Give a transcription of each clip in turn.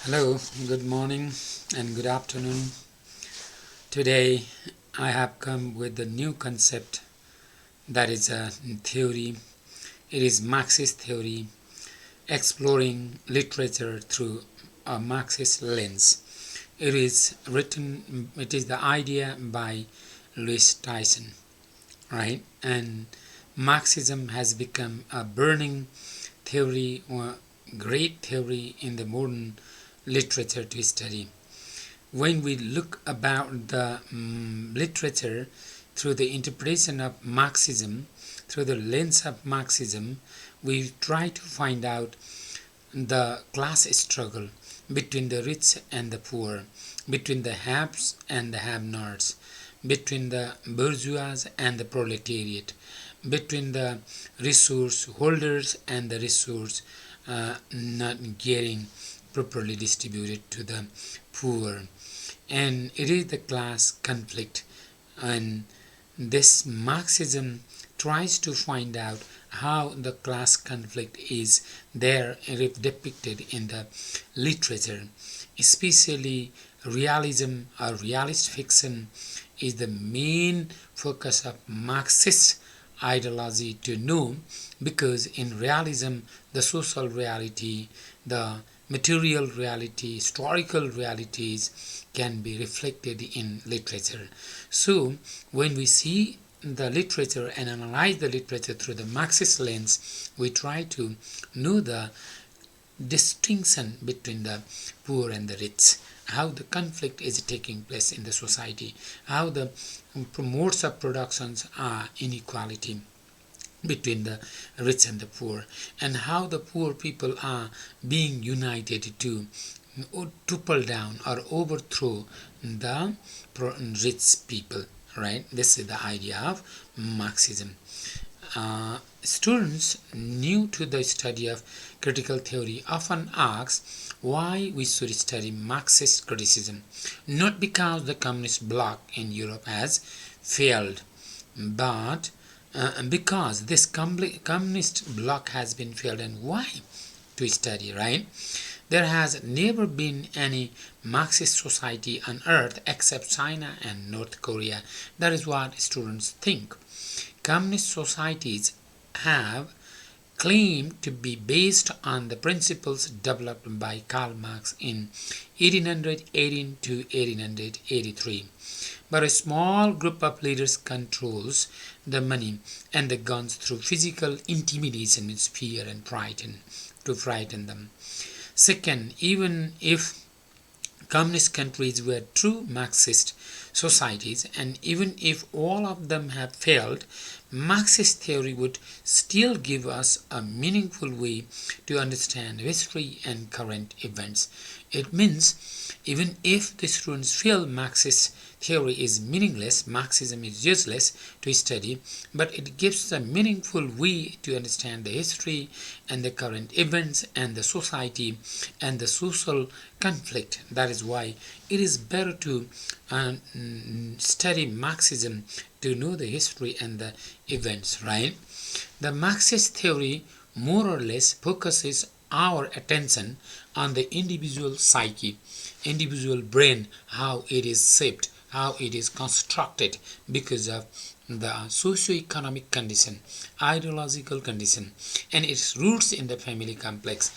Hello, good morning and good afternoon. Today I have come with a new concept that is a theory. It is Marxist theory, exploring literature through a Marxist lens. It is the idea by Louis Tyson, right? And Marxism has become a burning theory or great theory in the modern literature to study. When we look about the literature through the interpretation of Marxism, through the lens of Marxism, we try to find out the class struggle between the rich and the poor, between the haves and the have-nots, between the bourgeois and the proletariat, between the resource holders and the resource not getting properly distributed to the poor. And it is the class conflict, and this Marxism tries to find out how the class conflict is there depicted in the literature, especially realism or realist fiction is the main focus of Marxist ideology to know, because in realism the social reality, the material reality, historical realities can be reflected in literature. So when we see the literature and analyze the literature through the Marxist lens, we try to know the distinction between the poor and the rich, how the conflict is taking place in the society, how the modes of productions are inequality between the rich and the poor, and how the poor people are being united to topple down or overthrow the rich people, right? This is the idea of Marxism. Students new to the study of critical theory often ask why we should study Marxist criticism, not because the communist bloc in Europe has failed, but because this communist bloc has been failed. And why to study, right? There has never been any Marxist society on earth except China and North Korea. That is what students think. Communist societies have claimed to be based on the principles developed by Karl Marx in 1818 to 1883. But a small group of leaders controls the money and the guns through physical intimidation with fear and frighten them. Second, even if communist countries were true Marxist societies, and even if all of them have failed, Marxist theory would still give us a meaningful way to understand history and current events. It means even if the students feel Marxist theory is meaningless, Marxism is useless to study, but it gives a meaningful way to understand the history and the current events and the society and the social conflict. That is why it is better to study Marxism to know the history and the events, right? The Marxist theory more or less focuses our attention on the individual psyche, individual brain, how it is shaped, how it is constructed because of the socio-economic condition, ideological condition, and its roots in the family complex.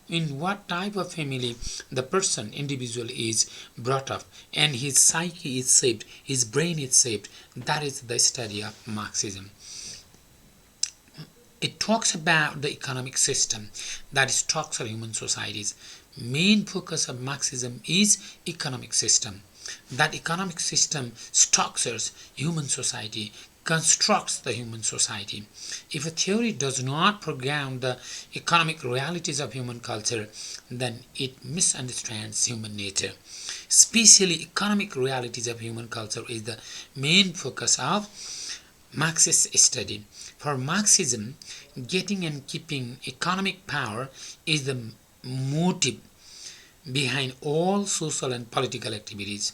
In what type of family the person, individual is brought up, and his psyche is shaped, his brain is shaped. That is the study of Marxism. It talks about the economic system that structures human societies. Main focus of Marxism is economic system. That economic system structures human society, constructs the human society. If a theory does not program the economic realities of human culture, then it misunderstands human nature. Especially economic realities of human culture is the main focus of Marxist study. For Marxism, getting and keeping economic power is the motive behind all social and political activities,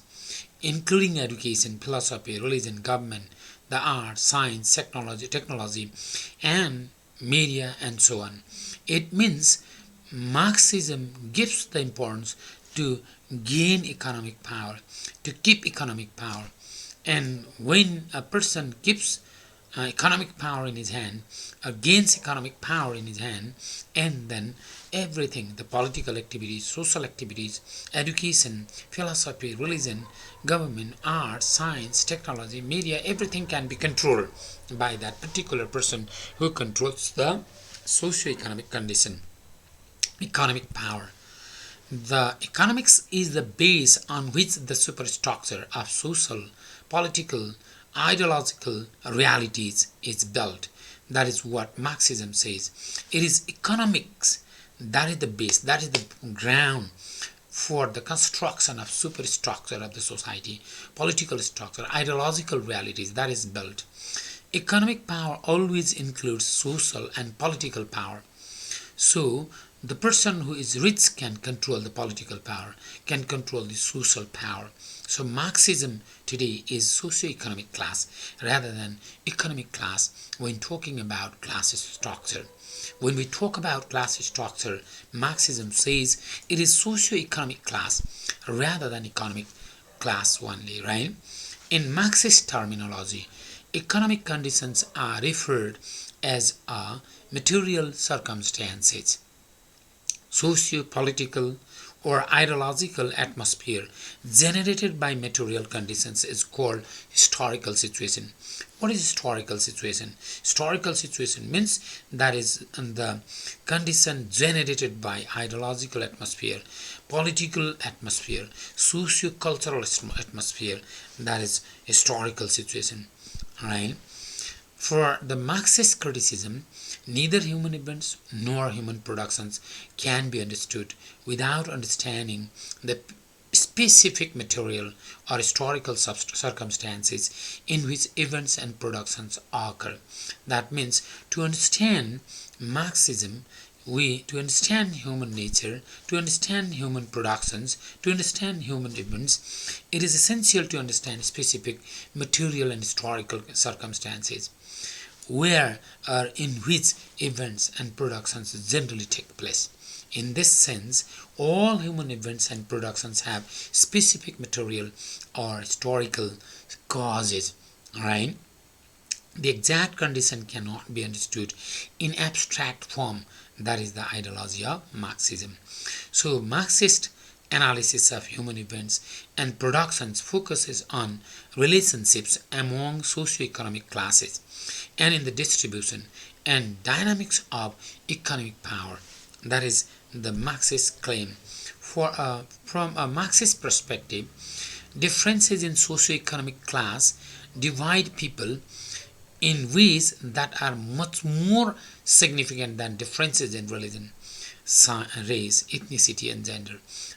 including education, philosophy, religion, government, the arts, science, technology, and media, and so on. It means Marxism gives the importance to gain economic power, to keep economic power. And when a person keeps economic power in his hand, or gains economic power in his hand, and then everything, the political activities, social activities, education, philosophy, religion, government, art, science, technology, media, everything can be controlled by that particular person who controls the socio-economic condition, economic power. The economics is the base on which the superstructure of social, political, ideological realities is built. That is what Marxism says. It is economics that is the base, that is the ground for the construction of superstructure of the society, political structure, ideological realities that is built. Economic power always includes social and political power. So, the person who is rich can control the political power, can control the social power. So, Marxism today is socio-economic class rather than economic class when talking about class structure. When we talk about class structure, Marxism says it is socio-economic class rather than economic class only, right? In Marxist terminology, economic conditions are referred as a material circumstances, socio-political or ideological atmosphere generated by material conditions is called historical situation. What is historical situation? Historical situation means that is the condition generated by ideological atmosphere, political atmosphere, socio-cultural atmosphere, that is historical situation, right? For the Marxist criticism, neither human events nor human productions can be understood without understanding the specific material or historical circumstances in which events and productions occur. That means to understand Marxism, to understand human nature, to understand human productions, to understand human events, it is essential to understand specific material and historical circumstances where or in which events and productions generally take place. In this sense, all human events and productions have specific material or historical causes, right? The exact condition cannot be understood in abstract form. That is the ideology of Marxism. So, Marxist analysis of human events and productions focuses on relationships among socio-economic classes and in the distribution and dynamics of economic power. That is the Marxist claim. From a Marxist perspective, differences in socio-economic class divide people in ways that are much more significant than differences in religion, race, ethnicity, and gender.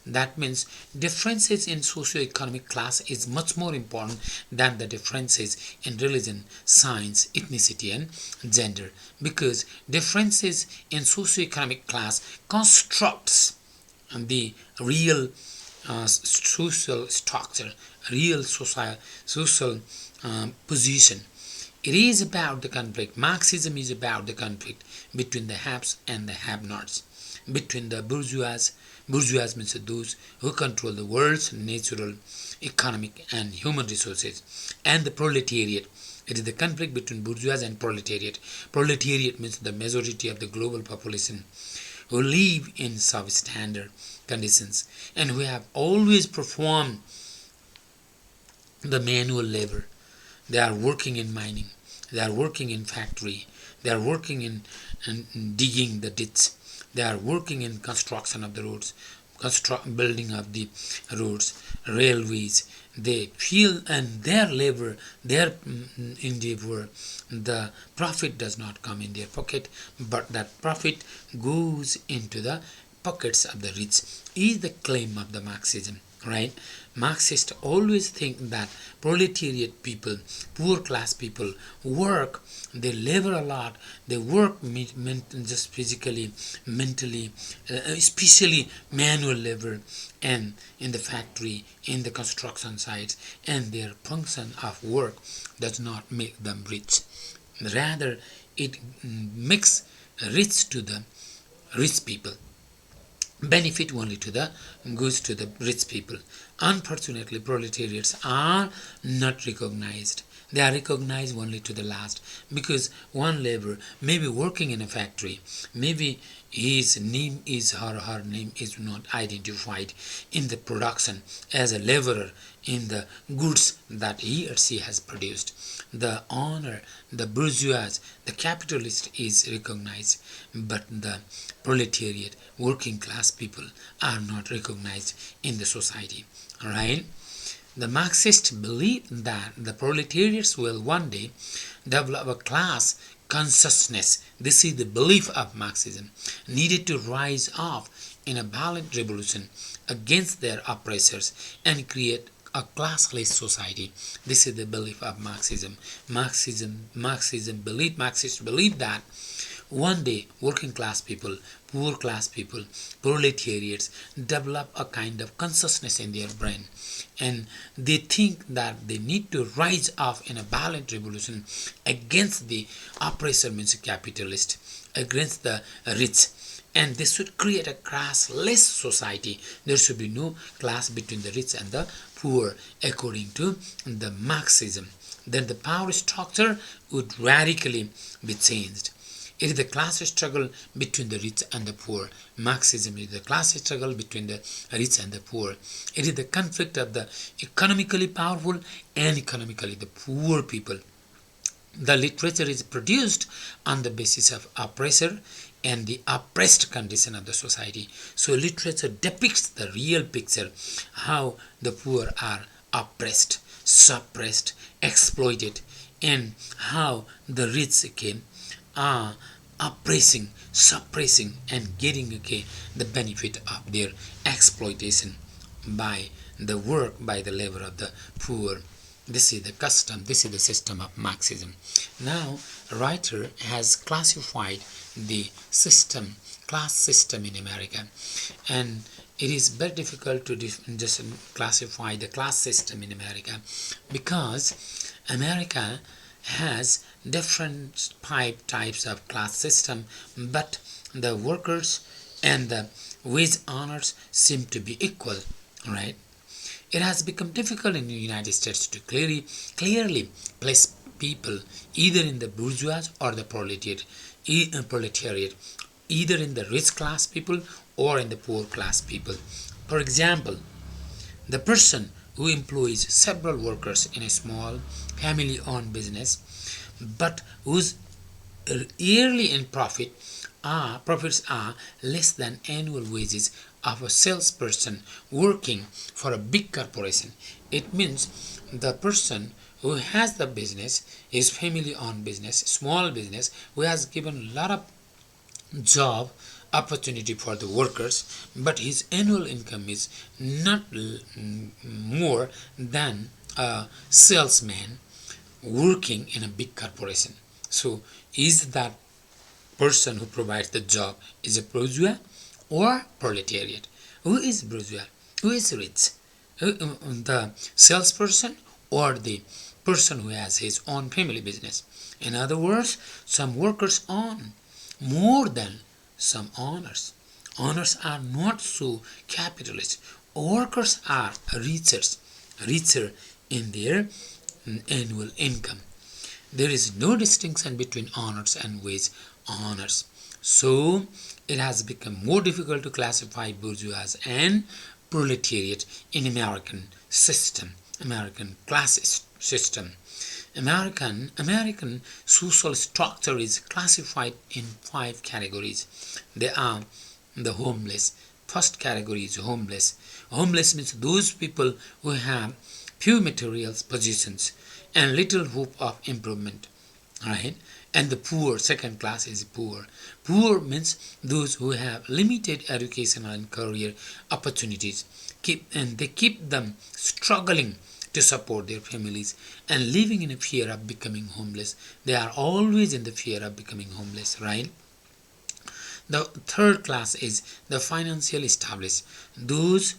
That means differences in socio-economic class is much more important than the differences in religion, science, ethnicity, and gender, because differences in socio-economic class constructs the real social structure, real social position. It is about the conflict. Marxism is about the conflict between the haves and the have-nots, between the bourgeois means those who control the world's natural, economic, and human resources, and the proletariat. It is the conflict between bourgeois and proletariat. Proletariat means the majority of the global population who live in substandard conditions and who have always performed the manual labor. They are working in mining, they are working in factory, they are working in digging the ditch, they are working in construction of the roads, building of the roads, railways. They feel, and their labor, their endeavor, the profit does not come in their pocket, but that profit goes into the pockets of the rich, is the claim of the Marxism, right? Marxists always think that proletariat people, poor class people work, they labor a lot, they work just physically, mentally, especially manual labor, and in the factory, in the construction sites, and their function of work does not make them rich. Rather, it makes rich to the rich people. benefit only to the goes to the rich people. Unfortunately, proletariats are not recognized. They are recognized only to the last, because one laborer may be working in a factory, maybe his name is or her name is not identified in the production as a laborer in the goods that he or she has produced. The honor, the bourgeois, the capitalist is recognized, but the proletariat, working class people, are not recognized in the society. Right? The Marxists believe that the proletariats will one day develop a class consciousness. This is the belief of Marxism, needed to rise up in a violent revolution against their oppressors and create a classless society. This is the belief of Marxism. Marxists believe that one day, working class people, poor class people, proletariats develop a kind of consciousness in their brain, and they think that they need to rise up in a violent revolution against the oppressor, means capitalist, against the rich, and this should create a classless society. There should be no class between the rich and the poor, according to the Marxism. Then the power structure would radically be changed. It is the class struggle between the rich and the poor. Marxism is the class struggle between the rich and the poor. It is the conflict of the economically powerful and economically the poor people. The literature is produced on the basis of oppressor and the oppressed condition of the society. So literature depicts the real picture, how the poor are oppressed, suppressed, exploited, and how the rich are oppressing, suppressing, and getting the benefit of their exploitation by the work, by the labor of the poor. This is the custom, this is the system of Marxism. Now, a writer has classified the system, class system in America, and it is very difficult to just classify the class system in America, because America has different types of class system, but the workers and the wage earners seem to be equal, right? It has become difficult in the United States to clearly place people either in the bourgeois or the proletariat, either in the rich class people or in the poor class people. For example, the person who employs several workers in a small family-owned business, but whose yearly in profits are less than annual wages of a salesperson working for a big corporation. It means the person who has the business, his family-owned business, small business, who has given a lot of job opportunity for the workers, but his annual income is not more than a salesman working in a big corporation. So is that person who provides the job is a bourgeois or proletariat? Who is bourgeois? Who is rich? The salesperson or the person who has his own family business? In other words, some workers earn more than some owners. Owners are not so capitalist. Workers are richer in their annual income. There is no distinction between owners and wage earners. So it has become more difficult to classify bourgeois and proletariat in American class system. American social structure is classified in 5 categories. They are the homeless. First category is homeless. Homeless means those people who have few material possessions and little hope of improvement, right? And the poor, second class is poor. Poor means those who have limited educational and career opportunities, and they keep them struggling to support their families and living in a fear of becoming homeless. They are always in the fear of becoming homeless, right? The third class is the financially established. Those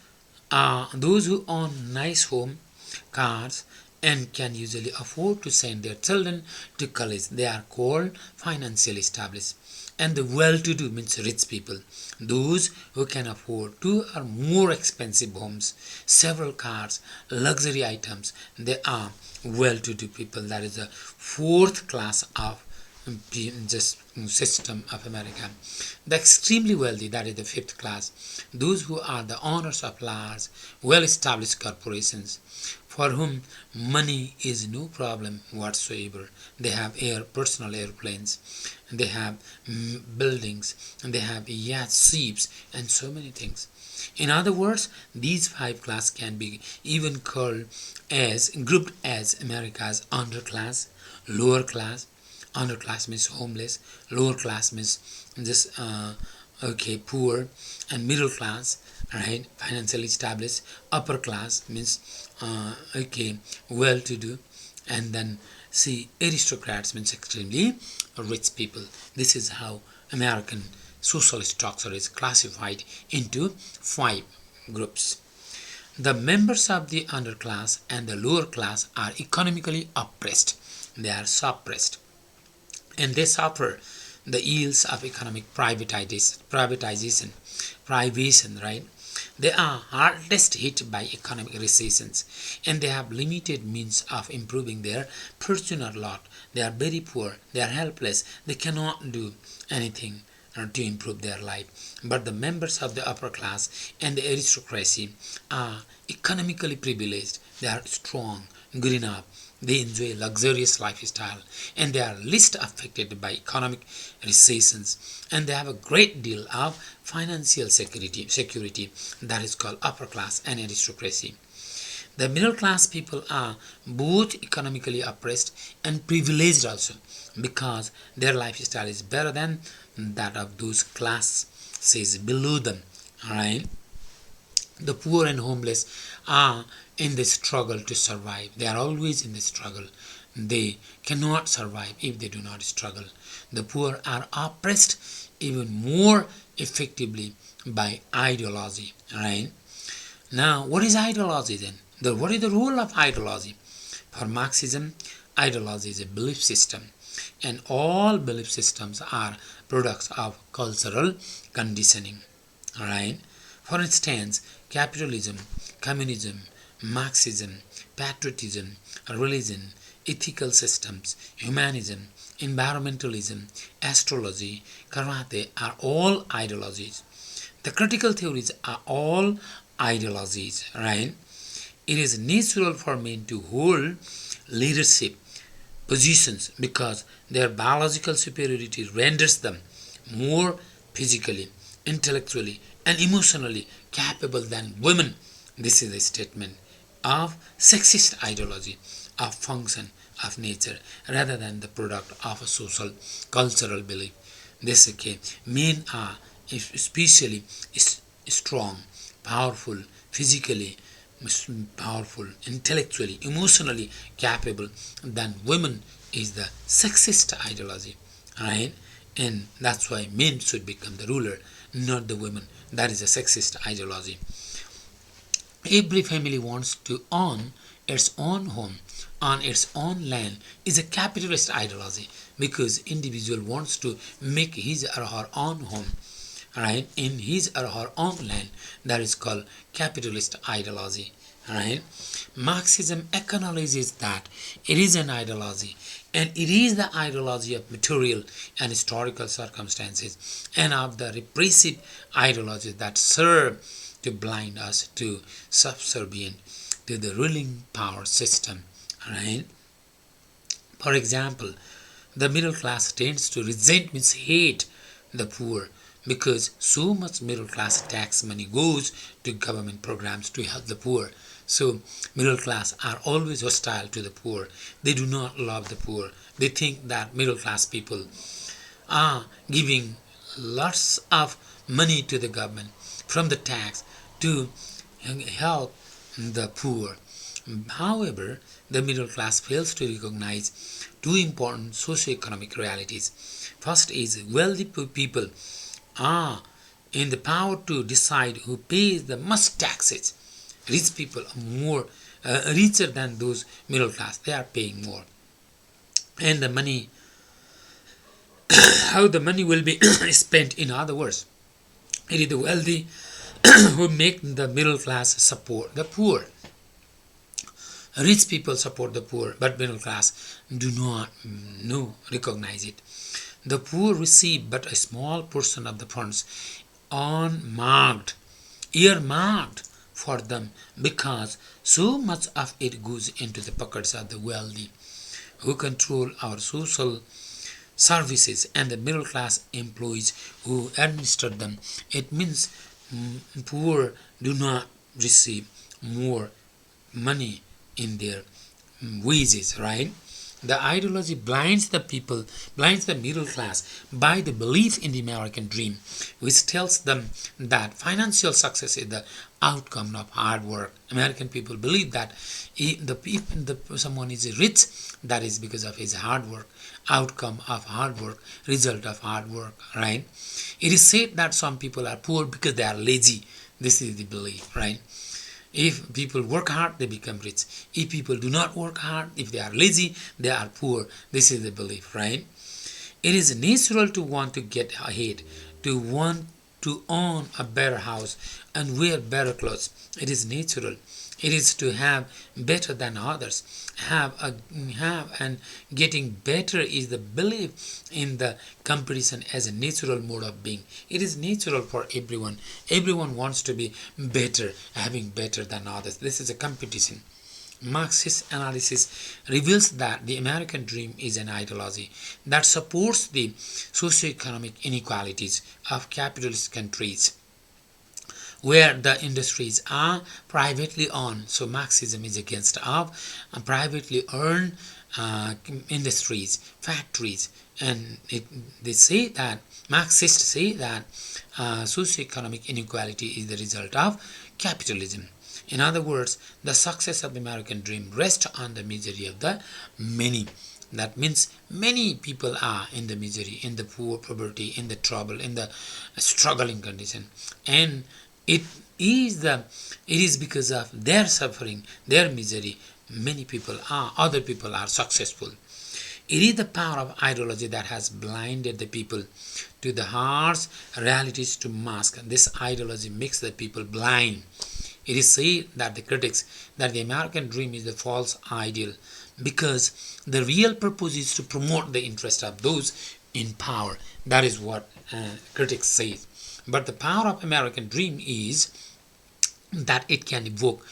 who own nice home, cars, and can usually afford to send their children to college. They are called financially established. and the well-to-do means rich people. Those who can afford 2 or more expensive homes, several cars, luxury items, they are well-to-do people. That is the fourth class of this system of America. The extremely wealthy, that is the fifth class, those who are the owners of large, well-established corporations, for whom money is no problem whatsoever. They have personal airplanes, they have buildings, and they have yachts, ships, and so many things. In other words, these 5 classes can be even called as, grouped as America's underclass, lower class. Underclass means homeless, lower class means just poor, and middle class, right, financially established. Upper class means well-to-do, and then aristocrats means extremely rich people. This is how American social structure is classified into 5 groups. The members of the underclass and the lower class are economically oppressed. They are suppressed, and they suffer the ills of economic privatization, right? They are hardest hit by economic recessions, and they have limited means of improving their personal lot. They are very poor, they are helpless, they cannot do anything to improve their life. But the members of the upper class and the aristocracy are economically privileged. They are strong, good enough, they enjoy luxurious lifestyle, and they are least affected by economic recessions, and they have a great deal of financial security that is called upper class and aristocracy. The middle class people are both economically oppressed and privileged also, because their lifestyle is better than that of those classes below them. Alright? The poor and homeless are in the struggle to survive. They are always in the struggle. They cannot survive if they do not struggle. The poor are oppressed even more effectively by ideology. Right? Now, what is ideology then? What is the role of ideology? For Marxism, ideology is a belief system, and all belief systems are products of cultural conditioning. Alright? For instance, capitalism, communism, Marxism, patriotism, religion, ethical systems, humanism, environmentalism, astrology, karate are all ideologies. The critical theories are all ideologies, right? It is natural for men to hold leadership positions because their biological superiority renders them more physically, intellectually, and emotionally capable than women. This is a statement of sexist ideology, of function of nature, rather than the product of a social cultural belief. This men are especially strong, powerful, physically powerful, intellectually, emotionally capable than women is the sexist ideology, right? And that's why men should become the ruler, not the women. That is a sexist ideology. Every family wants to own its own home on its own land is a capitalist ideology, because individual wants to make his or her own home, right, in his or her own land. That is called capitalist ideology, right? Marxism acknowledges that it is an ideology, and it is the ideology of material and historical circumstances and of the repressive ideologies that serve to blind us to subservient to the ruling power system, right? For example, the middle class tends to resent, means hate, the poor, because so much middle class tax money goes to government programs to help the poor. So middle class are always hostile to the poor. They do not love the poor. They think that middle class people are giving lots of money to the government from the tax to help the poor. However, the middle class fails to recognize two important socio-economic realities. First is wealthy people are in the power to decide who pays the most taxes. Rich people are more richer than those middle class. They are paying more, and the money how the money will be spent. In other words, it is the wealthy who make the middle class support the poor. Rich people support the poor, but middle class do not recognize it. The poor receive but a small portion of the funds unmarked, earmarked for them, because so much of it goes into the pockets of the wealthy who control our social services and the middle class employees who administer them. It means poor do not receive more money in their wages, right? The ideology blinds the people, blinds the middle class by the belief in the American dream, which tells them that financial success is the outcome of hard work. American people believe that someone is rich, that is because of his hard work, outcome of hard work, result of hard work, right? It is said that some people are poor because they are lazy. This is the belief, right? If people work hard, they become rich. If people do not work hard, if they are lazy, they are poor. This is the belief, right? It is natural to want to get ahead, to want to own a better house and wear better clothes. It is natural. It is to have better than others. Have and getting better is the belief in the competition as a natural mode of being. It is natural for everyone. Everyone wants to be better, having better than others. This is a competition. Marxist analysis reveals that the American dream is an ideology that supports the socioeconomic inequalities of capitalist countries where the industries are privately owned. So Marxism is against of privately owned industries, factories, and they say that Marxists say that socioeconomic inequality is the result of capitalism. In other words, the success of the American dream rests on the misery of the many. That means many people are in the misery, in the poor, poverty, in the trouble, in the struggling condition, and it is because of their suffering, their misery, other people are successful. It is the power of ideology that has blinded the people to the harsh realities to mask. This ideology makes the people blind. It is said that the critics that the American dream is the false ideal because the real purpose is to promote the interest of those in power. That is what critics say. But the power of American dream is that it can evoke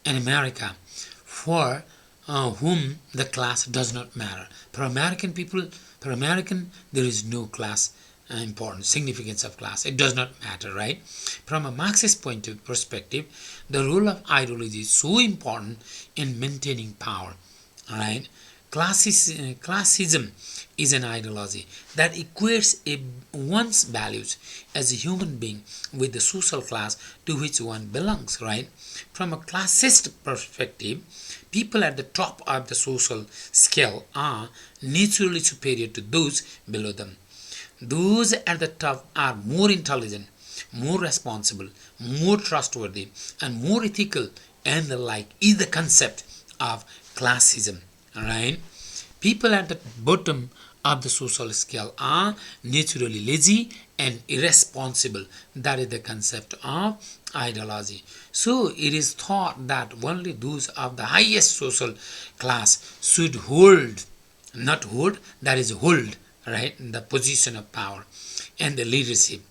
an America for whom the class does not matter. For American people, for American, there is no class importance, significance of class. It does not matter, right? From a Marxist point of perspective, the role of ideology is so important in maintaining power, right? Classism is an ideology that equates one's values as a human being with the social class to which one belongs, right? From a classist perspective, people at the top of the social scale are naturally superior to those below them. Those at the top are more intelligent, more responsible, more trustworthy, and more ethical, and the like is the concept of classism, right? People at the bottom of the social scale are naturally lazy and irresponsible. That is the concept of ideology. So it is thought that only those of the highest social class should hold, not hold, that is hold, right, the position of power and the leadership,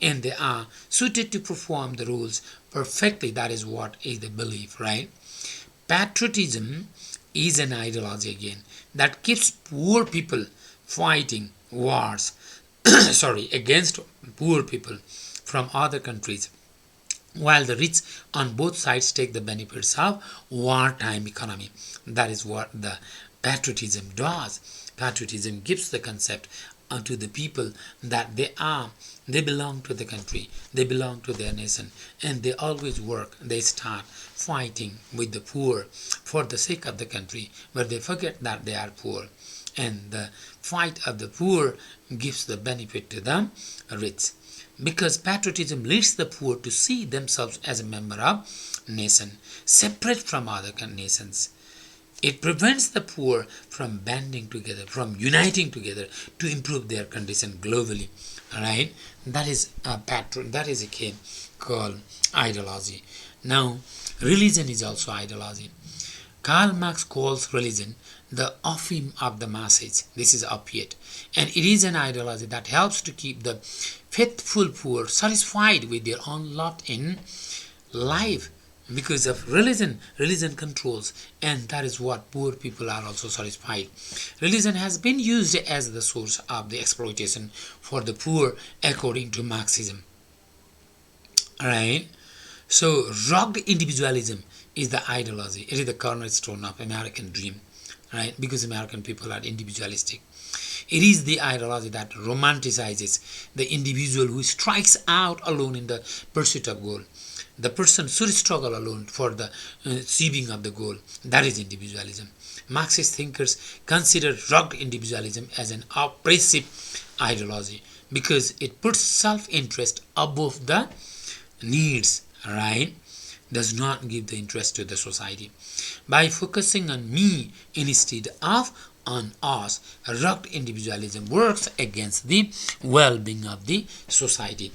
and they are suited to perform the roles perfectly. That is what is the belief, right? Patriotism is an ideology again that keeps poor people fighting wars against poor people from other countries, while the rich on both sides take the benefits of wartime economy. That is what the patriotism does. Patriotism gives the concept to the people that they belong to the country, they belong to their nation, and they always work, they start fighting with the poor for the sake of the country, but they forget that they are poor, and the fight of the poor gives the benefit to the rich, because patriotism leads the poor to see themselves as a member of nation, separate from other nations. It prevents the poor from banding together, from uniting together to improve their condition globally. Right? That is a pattern. That is a key called ideology. Now, religion is also ideology. Karl Marx calls religion the opium of the masses. This is opiate. And it is an ideology that helps to keep the faithful poor satisfied with their own lot in life. Because of religion controls, and that is what poor people are also satisfied. Religion has been used as the source of the exploitation for the poor according to Marxism. Alright? So, rugged individualism is the ideology. It is the cornerstone of American dream, right? Because American people are individualistic. It is the ideology that romanticizes the individual who strikes out alone in the pursuit of goal. The person should struggle alone for the achieving of the goal. That is individualism. Marxist thinkers consider rugged individualism as an oppressive ideology because it puts self-interest above the needs, right? Does not give the interest to the society. By focusing on me instead of on us, rugged individualism works against the well-being of the society.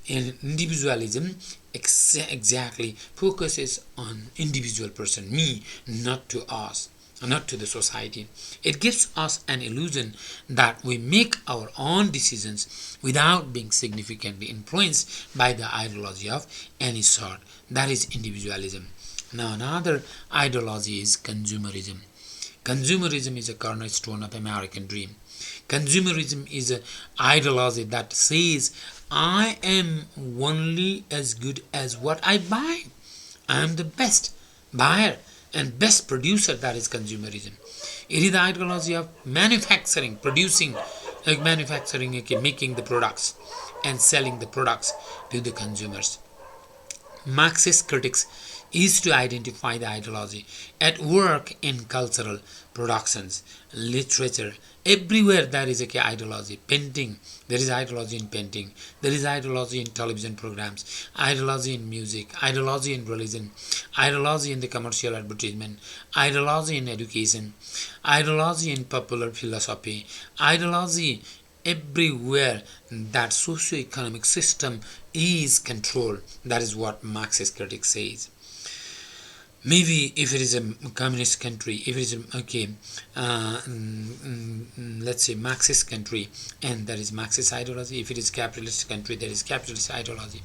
And individualism exactly focuses on individual person, me, not to us, not to the society. It gives us an illusion that we make our own decisions without being significantly influenced by the ideology of any sort. That is individualism. Now another ideology is consumerism. Consumerism is a cornerstone of American dream. Consumerism is an ideology that says I am only as good as what I buy. I am the best buyer and best producer. That is consumerism. It is the ideology of manufacturing, producing, making the products and selling the products to the consumers. Marxist critics is to identify the ideology at work in cultural productions, literature. Everywhere there is a ideology. Painting, there is ideology in painting. There is ideology in television programs, ideology in music, ideology in religion, ideology in the commercial advertisement, ideology in education, ideology in popular philosophy, ideology everywhere that socio-economic system is controlled. That is what Marxist critics says. Maybe if it is a communist country, if it is let's say Marxist country, and there is Marxist ideology. If it is capitalist country, there is capitalist ideology.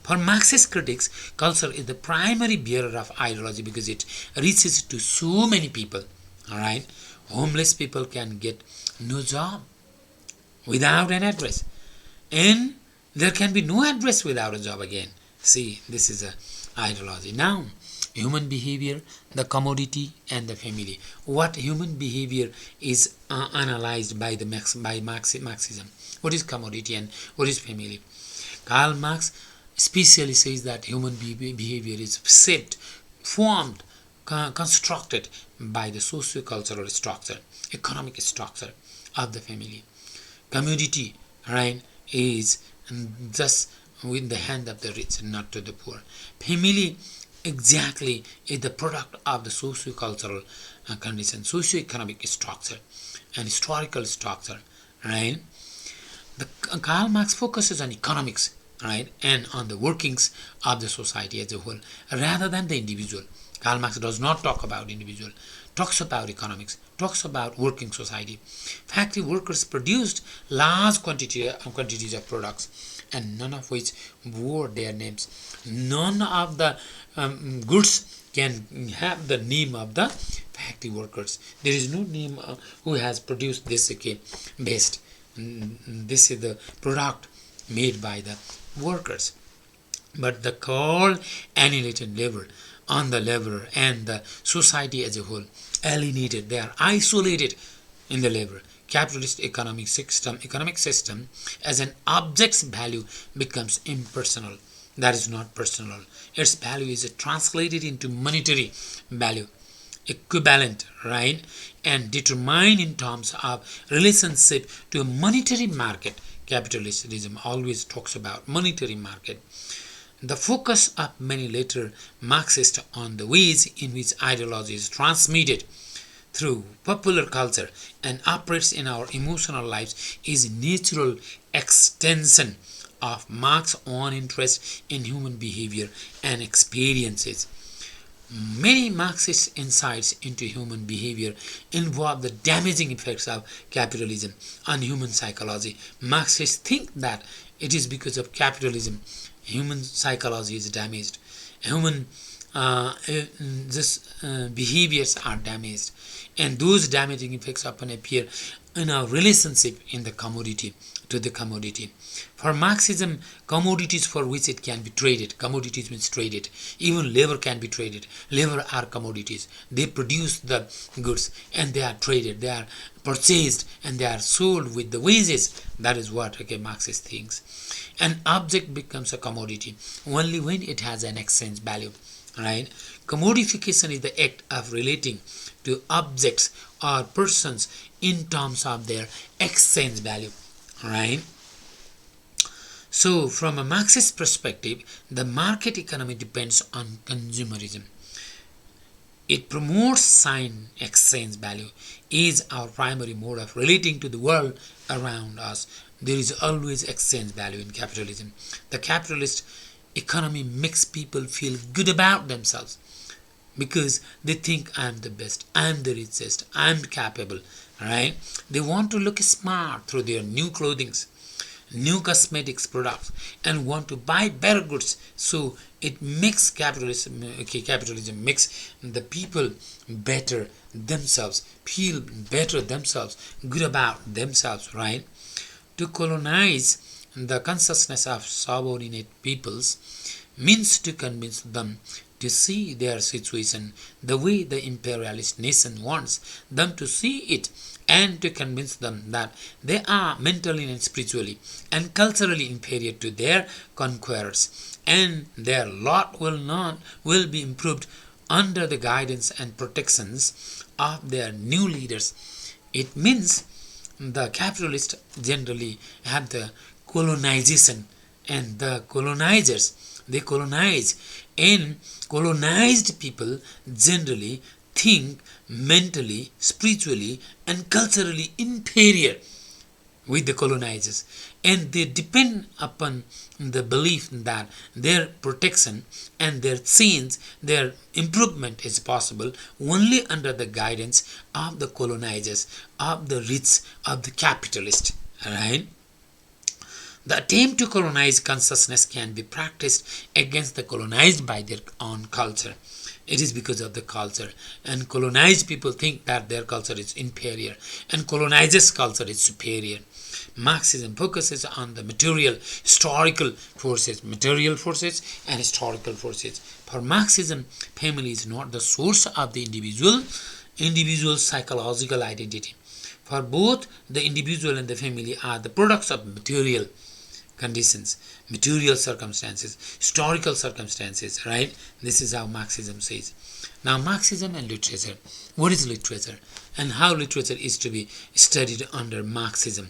For Marxist critics, culture is the primary bearer of ideology because it reaches to so many people. All right, homeless people can get no job without an address, and there can be no address without a job again. See, this is a ideology. Now, human behavior, the commodity, and the family. What human behavior is analyzed by Marxism. What is commodity and what is family? Karl Marx specially says that human behavior is shaped, formed, constructed by the socio-cultural structure, economic structure of the family. Commodity, right, is just in the hand of the rich, not to the poor. Family exactly is the product of the socio-cultural condition, socio-economic structure and historical structure, right? The Karl Marx focuses on economics, right, and on the workings of the society as a whole, rather than the individual. Karl Marx does not talk about individual, talks about economics, talks about working society. Factory workers produced large quantities of products, and none of which bore their names. None of the goods can have the name of the factory workers. There is no name who has produced this best. This is the product made by the workers. But the call annihilated labor on the laborer and the society as a whole, alienated. They are isolated in the labor. Capitalist economic system as an object's value becomes impersonal. That is not personal. Its value is translated into monetary value, equivalent, right, and determined in terms of relationship to a monetary market. Capitalism always talks about monetary market. The focus of many later Marxists on the ways in which ideology is transmitted through popular culture and operates in our emotional lives is natural extension of Marx's own interest in human behavior and experiences. Many Marxist insights into human behavior involve the damaging effects of capitalism on human psychology. Marxists think that it is because of capitalism human psychology is damaged. Human behaviors are damaged, and those damaging effects often appear in our relationship in the commodity to the commodity. For Marxism, commodities for which it can be traded, commodities means traded, even labor can be traded. Labor are commodities. They produce the goods and they are traded, they are purchased and they are sold with the wages. That is what Marxist thinks. An object becomes a commodity only when it has an exchange value. Right? Commodification is the act of relating to objects or persons in terms of their exchange value. Right? So, from a Marxist perspective, the market economy depends on consumerism. It promotes sign exchange value is our primary mode of relating to the world around us. There is always exchange value in capitalism. The capitalist economy makes people feel good about themselves because they think I am the best, I am the richest, I am capable, right? They want to look smart through their new clothing, new cosmetics products, and want to buy better goods. So it makes capitalism makes the people better themselves, feel better themselves, good about themselves, right? To colonize the consciousness of subordinate peoples means to convince them to see their situation the way the imperialist nation wants them to see it, and to convince them that they are mentally and spiritually and culturally inferior to their conquerors, and their lot will be improved under the guidance and protections of their new leaders. It means the capitalists generally have the colonization, and the colonizers they colonize, and colonized people generally think mentally, spiritually, and culturally inferior with the colonizers, and they depend upon the belief that their protection and their change, their improvement is possible only under the guidance of the colonizers, of the rich, of the capitalist. Right? The attempt to colonize consciousness can be practiced against the colonized by their own culture. It is because of the culture, and colonized people think that their culture is inferior and colonizers' culture is superior. Marxism focuses on the material forces and historical forces. For Marxism, family is not the source of the individual psychological identity. For both the individual and the family are the products of material conditions, material circumstances, historical circumstances, right? This is how Marxism says. Now, Marxism and literature. What is literature and how literature is to be studied under Marxism?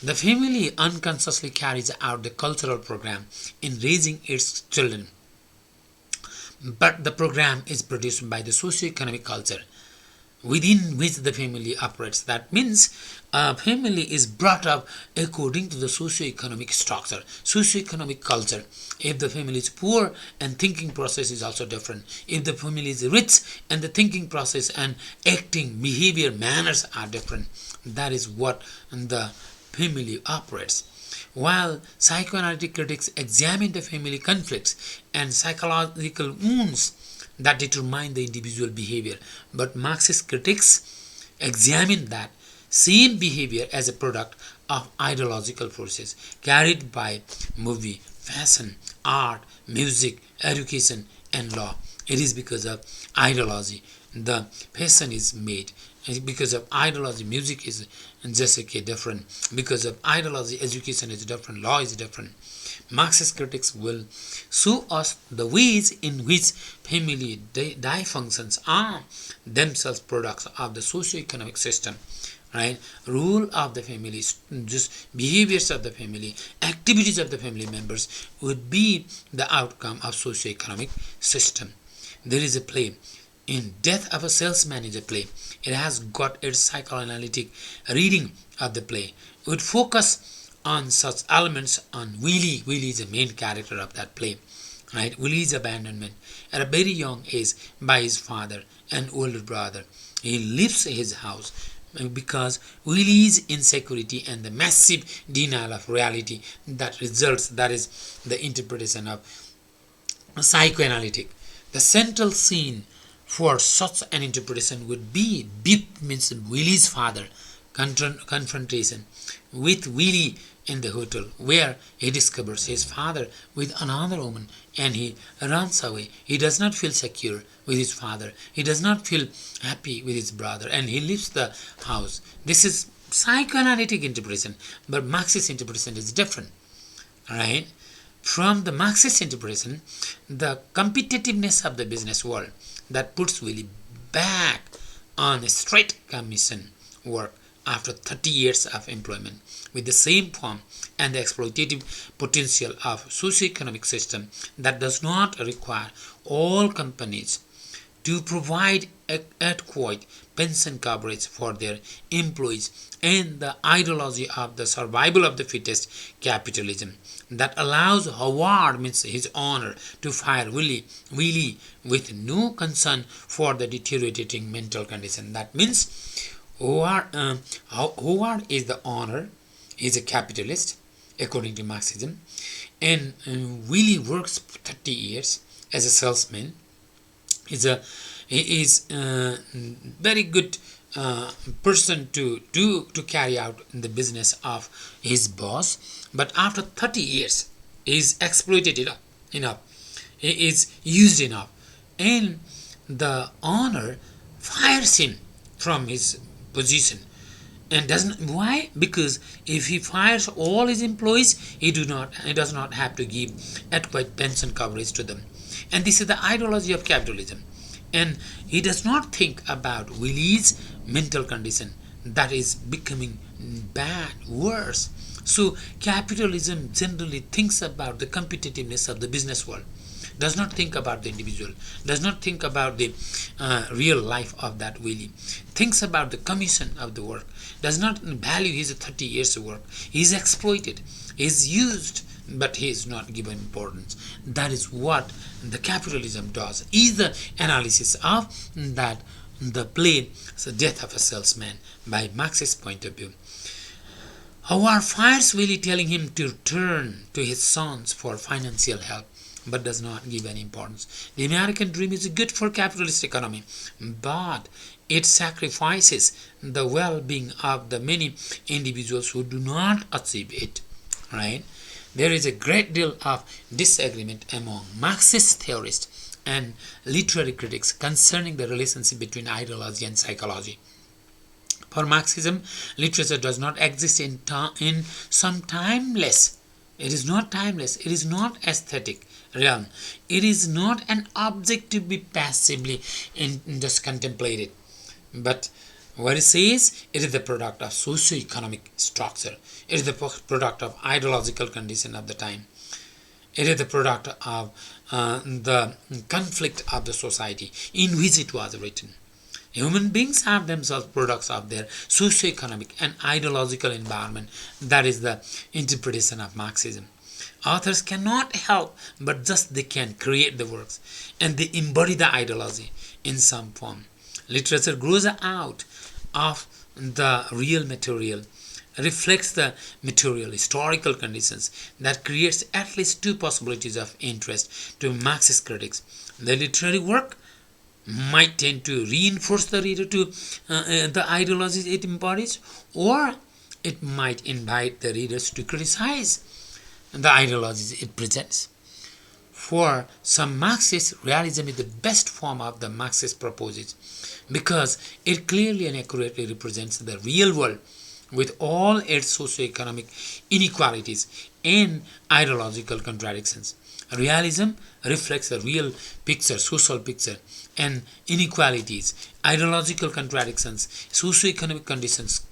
The family unconsciously carries out the cultural program in raising its children, but the program is produced by the socio-economic culture within which the family operates. That means a family is brought up according to the socio-economic structure, socio-economic culture. If the family is poor, and thinking process is also different. If the family is rich, and the thinking process and acting, behavior, manners are different. That is what the family operates. While psychoanalytic critics examine the family conflicts and psychological wounds that determine the individual behavior, but Marxist critics examine that same behavior as a product of ideological forces carried by movie, fashion, art, music, education, and law. It is because of ideology the fashion is made. Because of ideology, music is just different. Because of ideology, education is different, law is different. Marxist critics will show us the ways in which family dysfunctions are themselves products of the socio-economic system. Right? Rule of the family, just behaviors of the family, activities of the family members would be the outcome of socio-economic system. There is a play in Death of a Salesman is a play. It has got its psychoanalytic reading of the play. It would focus on such elements on Willie. Willie is the main character of that play. Right? Willie's abandonment at a very young age by his father and older brother. He leaves his house because Willie's insecurity and the massive denial of reality that results, that is the interpretation of psychoanalytic. The central scene for such an interpretation would be Bip, means Willie's father, confrontation with Willie in the hotel, where he discovers his father with another woman and he runs away. He does not feel secure with his father. He does not feel happy with his brother and he leaves the house. This is psychoanalytic interpretation, but Marxist interpretation is different. Right? From the Marxist interpretation, the competitiveness of the business world that puts Willie back on a straight commission work after 30 years of employment with the same form and the exploitative potential of socio-economic system that does not require all companies to provide adequate pension coverage for their employees, and the ideology of the survival of the fittest capitalism that allows Howard, means his owner, to fire Willie with no concern for the deteriorating mental condition. That means Howard is the owner, is a capitalist according to Marxism, and Willie works 30 years as a salesman. He is a very good person to carry out the business of his boss, but after 30 years he is exploited enough, he is used enough, and the owner fires him from his position. And doesn't, why? Because if he fires all his employees, he does not have to give adequate pension coverage to them. And this is the ideology of capitalism. And he does not think about Willie's mental condition that is becoming bad, worse. So capitalism generally thinks about the competitiveness of the business world, does not think about the individual, does not think about the real life of that Willie, thinks about the commission of the work, does not value his 30 years of work. He is exploited, he is used, but he is not given importance. That is what the capitalism does, is the analysis of that the play, The Death of a Salesman, by Marxist point of view. Howard fires Willie, telling him to turn to his sons for financial help, but does not give any importance. The American dream is good for capitalist economy, but it sacrifices the well-being of the many individuals who do not achieve it. Right? There is a great deal of disagreement among Marxist theorists and literary critics concerning the relationship between ideology and psychology. For Marxism, literature does not exist in some timeless. It is not timeless. It is not aesthetic realm. It is not an object to be passively just contemplated. But what it says, it is the product of socio-economic structure. It is the product of ideological condition of the time. It is the product of the conflict of the society in which it was written. Human beings are themselves products of their socio-economic and ideological environment. That is the interpretation of Marxism. Authors cannot help but just they can create the works and they embody the ideology in some form. Literature grows out of the real material, reflects the material historical conditions that creates at least two possibilities of interest to Marxist critics. The literary work might tend to reinforce the reader to the ideologies it embodies, or it might invite the readers to criticize the ideologies it presents. For some Marxists, realism is the best form of the Marxist proposes because it clearly and accurately represents the real world with all its socio-economic inequalities and ideological contradictions. Realism reflects the real picture, social picture, and inequalities, ideological contradictions, socio-economic conditions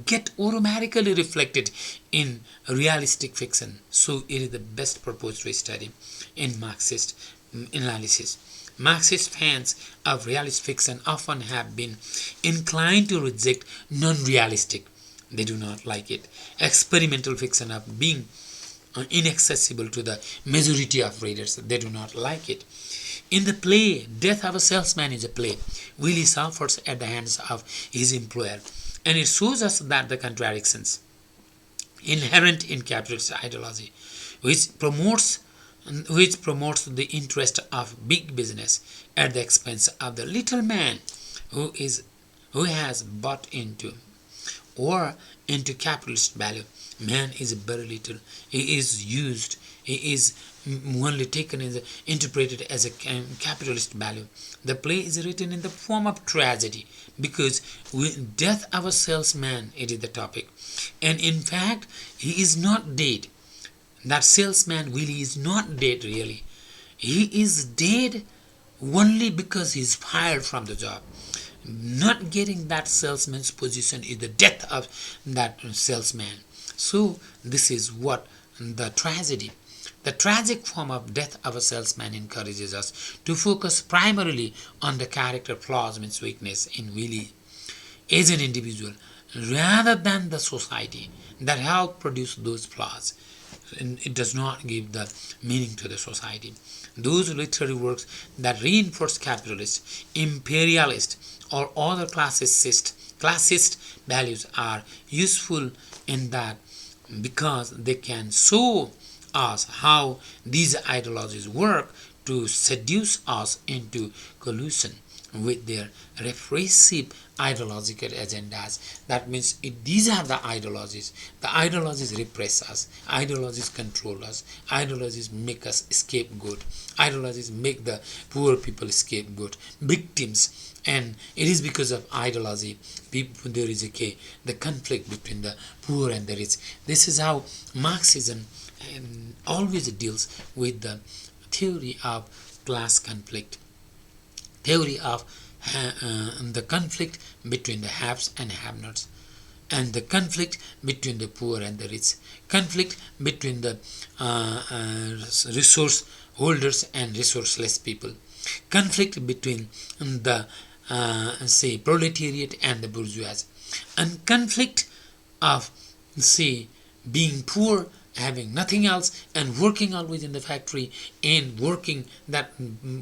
get automatically reflected in realistic fiction. So it is the best proposed to study in Marxist analysis. Marxist fans of realist fiction often have been inclined to reject non-realistic. They do not like it. Experimental fiction of being inaccessible to the majority of readers. They do not like it. In the play Death of a Salesman is a play, Willie suffers at the hands of his employer, and it shows us that the contradictions inherent in capitalist ideology, which promotes the interest of big business at the expense of the little man who has bought into or into capitalist value. Man is very little. He is used. He is only taken as interpreted as a capitalist value. The play is written in the form of tragedy because death of a salesman, it is the topic, and in fact he is not dead. That salesman Willie is not dead really. He is dead only because he is fired from the job. Not getting that salesman's position is the death of that salesman. So this is what the tragedy. The tragic form of death of a salesman encourages us to focus primarily on the character flaws and weakness in Willie as an individual rather than the society that helped produce those flaws. And it does not give the meaning to the society. Those literary works that reinforce capitalist, imperialist, or other classist values are useful in that because they can show us how these ideologies work to seduce us into collusion with their repressive ideological agendas. That means these are the ideologies. The ideologies repress us. Ideologies control us. Ideologies make us scapegoat. Ideologies make the poor people scapegoat, victims. And it is because of ideology there is the conflict between the poor and the rich. This is how Marxism always deals with the theory of class conflict, theory of the conflict between the haves and have-nots, and the conflict between the poor and the rich, conflict between the resource holders and resourceless people, conflict between the proletariat and the bourgeois, and conflict of being poor, having nothing else, and working always in the factory, and working that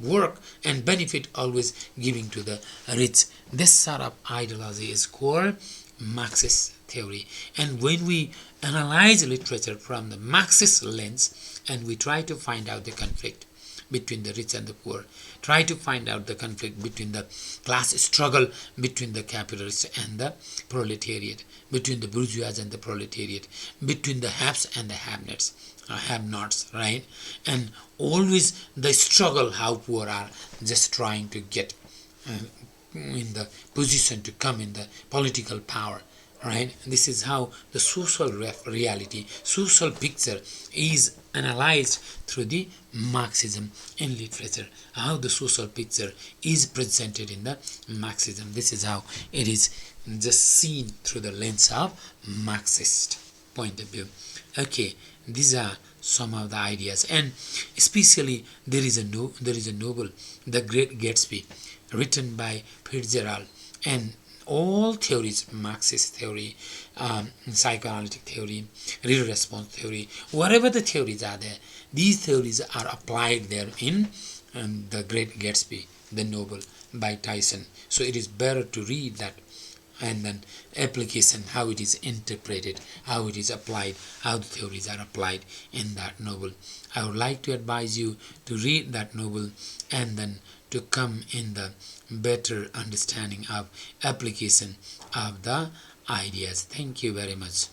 work and benefit always giving to the rich. This sort of ideology is called Marxist theory. And when we analyze literature from the Marxist lens and we try to find out the conflict between the rich and the poor, try to find out the conflict between the class struggle between the capitalists and the proletariat, between the bourgeois and the proletariat, between the haves and the have-nots, right? And always the struggle how poor are just trying to get in the position to come in the political power, right? This is how the social reality, social picture is analyzed through the Marxism in literature, how the social picture is presented in the Marxism. This is how it is just seen through the lens of Marxist point of view. Okay, these are some of the ideas, and especially there is a novel, The Great Gatsby, written by Fitzgerald, and all theories, Marxist theory, psychoanalytic theory, reader response theory, whatever the theories are there, these theories are applied there in The Great Gatsby, the novel by Tyson. So it is better to read that, and then application, how it is interpreted, how it is applied, how the theories are applied in that novel. I would like to advise you to read that novel and then to come in the better understanding of application of the ideas. Thank you very much.